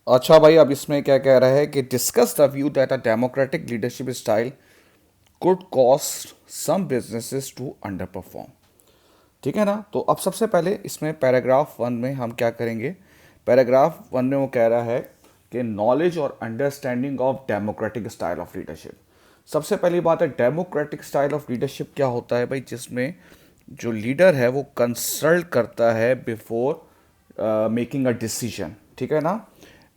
अच्छा भाई, अब इसमें क्या कह रहा है कि discuss the view that a democratic leadership style could cost some businesses to underperform. ठीक है ना। तो अब सबसे पहले इसमें पैराग्राफ वन में हम क्या करेंगे। पैराग्राफ वन में वो कह रहा है कि नॉलेज और understanding of democratic style of leadership. सबसे पहली बात है, डेमोक्रेटिक स्टाइल ऑफ लीडरशिप क्या होता है भाई, जिसमें जो लीडर है वो कंसल्ट करता है बिफोर मेकिंग अ डिसीजन। ठीक है ना।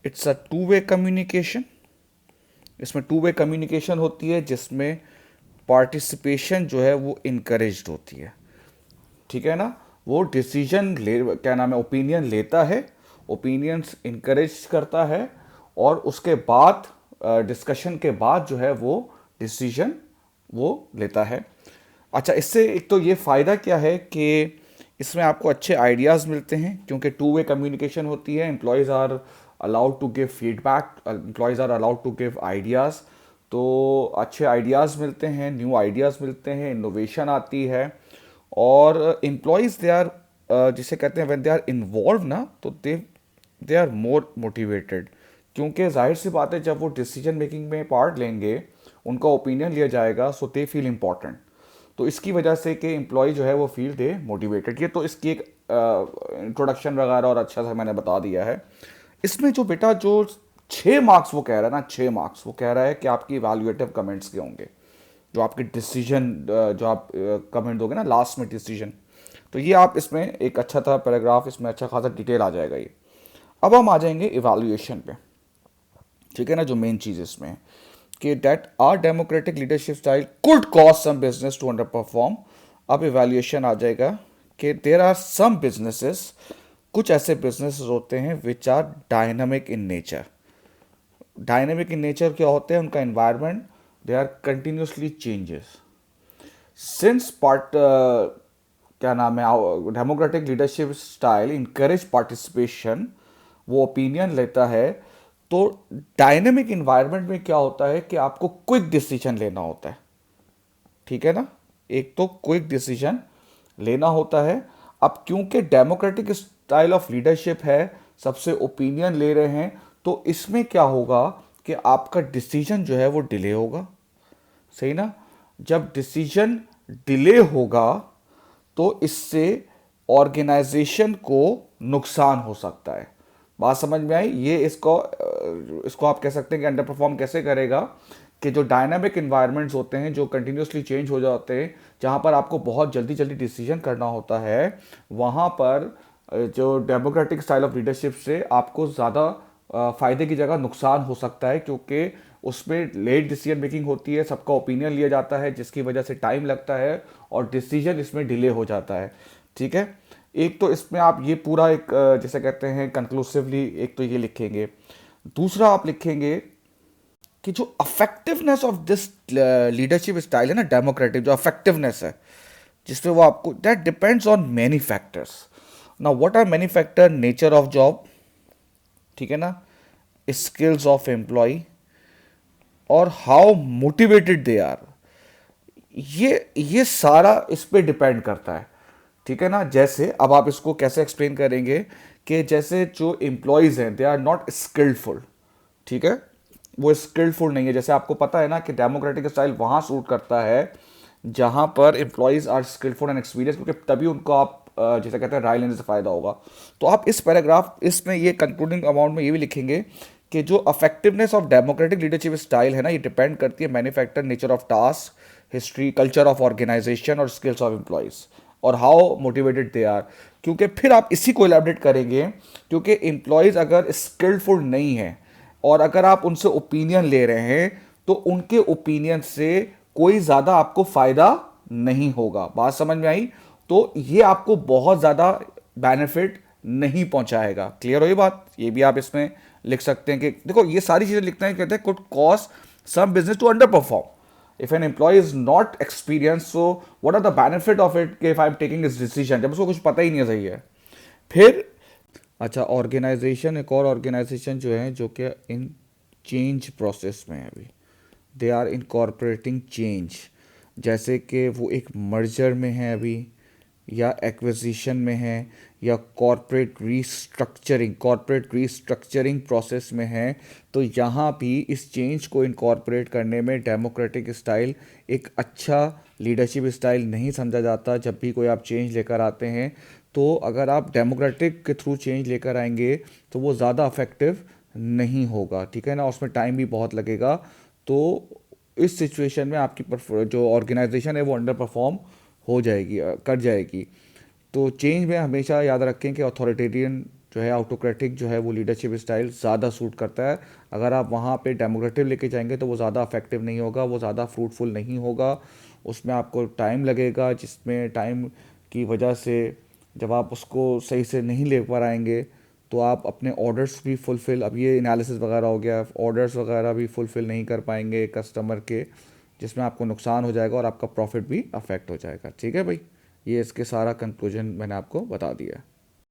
It's a two way communication. इसमें टू वे कम्युनिकेशन होती है जिसमें पार्टिसिपेशन जो है वो इनकरेज्ड होती है। ठीक है ना। वो डिसीजन ले, क्या नाम है, ओपिनियन लेता है, ओपिनियंस इनकरेज करता है, और उसके बाद डिस्कशन के बाद जो है वो डिसीजन वो लेता है। अच्छा, इससे एक तो ये फ़ायदा क्या है कि इसमें आपको अच्छे आइडियाज़ मिलते हैं, क्योंकि टू वे कम्युनिकेशन होती है। Employees are allowed to give feedback, employees are allowed to give ideas. तो अच्छे आइडियाज़ मिलते हैं, न्यू आइडियाज़ मिलते हैं, इनोवेशन आती है। और एम्प्लॉयज़ दे आर, जिसे कहते हैं व्हेन दे आर इन्वॉल्व ना, तो दे आर मोर मोटिवेटेड। क्योंकि जाहिर सी बात है, जब वो डिसीजन मेकिंग में पार्ट लेंगे, उनका ओपिनियन लिया जाएगा, सो दे फील इम्पॉर्टेंट। तो इसकी वजह से कि एम्प्लॉय जो है वो फील दे मोटिवेटेड। ये तो इसकी एक इंट्रोडक्शन वगैरह और अच्छा सा मैंने बता दिया है। इसमें जो बेटा जो 6 मार्क्स वो कह रहा है ना, 6 मार्क्स वो कह रहा है कि आपकी इवैल्यूएटिव कमेंट्स के होंगे, जो आपके डिसीजन, जो आप कमेंट दोगे ना लास्ट में डिसीजन। तो ये आप इसमें एक अच्छा था पैराग्राफ, इसमें अच्छा खासा डिटेल आ जाएगा ये। अब हम आ जाएंगे इवैल्यूएशन पे। ठीक है ना। जो मेन चीज़ इसमें है कि that are democratic leadership style could cause some business to underperform. अब इवैल्यूएशन आ जाएगा कि देर आर सम बिजनेसेस, कुछ ऐसे बिजनेसेस होते हैं which are dynamic in nature. Dynamic in nature क्या होते हैं, उनका environment, they are continuously changes since part, क्या नाम है, democratic leadership style encourage participation, वो ओपिनियन लेता है। तो डायनेमिक इन्वायरमेंट में क्या होता है कि आपको क्विक डिसीजन लेना होता है। ठीक है ना। एक तो क्विक डिसीजन लेना होता है। अब क्योंकि डेमोक्रेटिक स्टाइल ऑफ लीडरशिप है, सबसे ओपिनियन ले रहे हैं, तो इसमें क्या होगा कि आपका डिसीजन जो है वो डिले होगा। सही ना। जब डिसीजन डिले होगा तो इससे ऑर्गेनाइजेशन को नुकसान हो सकता है। बात समझ में आई। ये इसको आप कह सकते हैं कि अंडर परफॉर्म कैसे करेगा, कि जो डायनामिक इन्वायरमेंट्स होते हैं, जो कंटिन्यूसली चेंज हो जाते हैं, जहाँ पर आपको बहुत जल्दी जल्दी डिसीजन करना होता है, वहाँ पर जो डेमोक्रेटिक स्टाइल ऑफ लीडरशिप से आपको ज़्यादा फ़ायदे की जगह नुकसान हो सकता है, क्योंकि उसमें लेट डिसीजन मेकिंग होती है, सबका ओपिनियन लिया जाता है, जिसकी वजह से टाइम लगता है और डिसीजन इसमें डिले हो जाता है। ठीक है। एक तो इसमें आप ये पूरा एक जैसे कहते हैं कंक्लूसिवली, एक तो ये लिखेंगे। दूसरा आप लिखेंगे कि जो effectiveness of this leadership style है ना, डेमोक्रेटिक जो अफेक्टिवनेस है, जिसमें वो आपको, that depends on many factors. ना what are many factor, nature of job, ठीक है ना, स्किल्स ऑफ एम्प्लॉय, और हाउ मोटिवेटेड दे आर। ये सारा इस पे डिपेंड करता है। ठीक है ना। जैसे अब आप इसको कैसे एक्सप्लेन करेंगे कि जैसे जो एम्प्लॉयज़ हैं, दे आर नॉट स्किल्डफुल। ठीक है। वो स्किल्डफुल नहीं है। जैसे आपको पता है ना कि डेमोक्रेटिक स्टाइल वहाँ सूट करता है जहाँ पर एम्प्लॉयज़ आर स्किल्डफुल एंड एक्सपीरियंस, क्योंकि तभी उनको आप जैसे कहते हैं राय लेने से फ़ायदा होगा। तो आप इस पैराग्राफ, इसमें ये कंक्लूडिंग अमाउंट में ये भी लिखेंगे कि जो effectiveness of democratic leadership style है ना, ये डिपेंड करती है many factor, nature of task, history, culture of organisation, और स्किल्स ऑफ एम्प्लॉयज़, और हाउ मोटिवेटेड दे आर। क्योंकि फिर आप इसी को एलैबोरेट करेंगे, क्योंकि एम्प्लॉयज़ अगर स्किलफुल नहीं है और अगर आप उनसे ओपिनियन ले रहे हैं, तो उनके ओपिनियन से कोई ज़्यादा आपको फ़ायदा नहीं होगा। बात समझ में आई। तो ये आपको बहुत ज़्यादा बेनिफिट नहीं पहुंचाएगा। क्लियर हो ये बात। ये भी आप इसमें लिख सकते हैं कि देखो, ये सारी चीज़ें लिखना है, कहते हैं could cause some business to underperform if an employee is not experienced, so what are the benefit of it कि if I'm taking this decision, जब उसको कुछ पता ही नहीं है। सही है। फिर अच्छा, ऑर्गेनाइजेशन, एक और ऑर्गेनाइजेशन जो है जो कि इन चेंज प्रोसेस में है अभी, दे आर इनकॉर्पोरेटिंग चेंज। जैसे कि वो एक मर्जर में है अभी, या एक्विजिशन में हैं या कॉरपोरेट रीस्ट्रक्चरिंग प्रोसेस में हैं, तो यहाँ भी इस चेंज को इनकॉर्पोरेट करने में डेमोक्रेटिक स्टाइल एक अच्छा लीडरशिप स्टाइल नहीं समझा जाता। जब भी कोई आप चेंज लेकर आते हैं, तो अगर आप डेमोक्रेटिक के थ्रू चेंज लेकर आएंगे तो वो ज़्यादा अफेक्टिव नहीं होगा, ठीक है ना, उसमें टाइम भी बहुत लगेगा। तो इस सिचुएशन में आपकी जो ऑर्गेनाइजेशन है वो अंडर परफॉर्म हो जाएगी, कर जाएगी। तो चेंज में हमेशा याद रखें कि अथॉरिटेरियन जो है, ऑटोक्रेटिक जो है, वो लीडरशिप स्टाइल ज़्यादा सूट करता है। अगर आप वहाँ पे डेमोक्रेटिक लेके जाएंगे तो वो ज़्यादा इफेक्टिव नहीं होगा, वो ज़्यादा फ्रूटफुल नहीं होगा। उसमें आपको टाइम लगेगा, जिसमें टाइम की वजह से जब आप उसको सही से नहीं ले पाएंगे तो आप अपने ऑर्डर्स भी फुलफ़िल, अब ये एनालिसिस वगैरह हो गया, ऑर्डर्स वगैरह भी फुलफ़िल नहीं कर पाएंगे कस्टमर के, जिसमें आपको नुकसान हो जाएगा और आपका प्रॉफिट भी अफेक्ट हो जाएगा। ठीक है भाई, ये इसके सारा कंक्लूजन मैंने आपको बता दिया।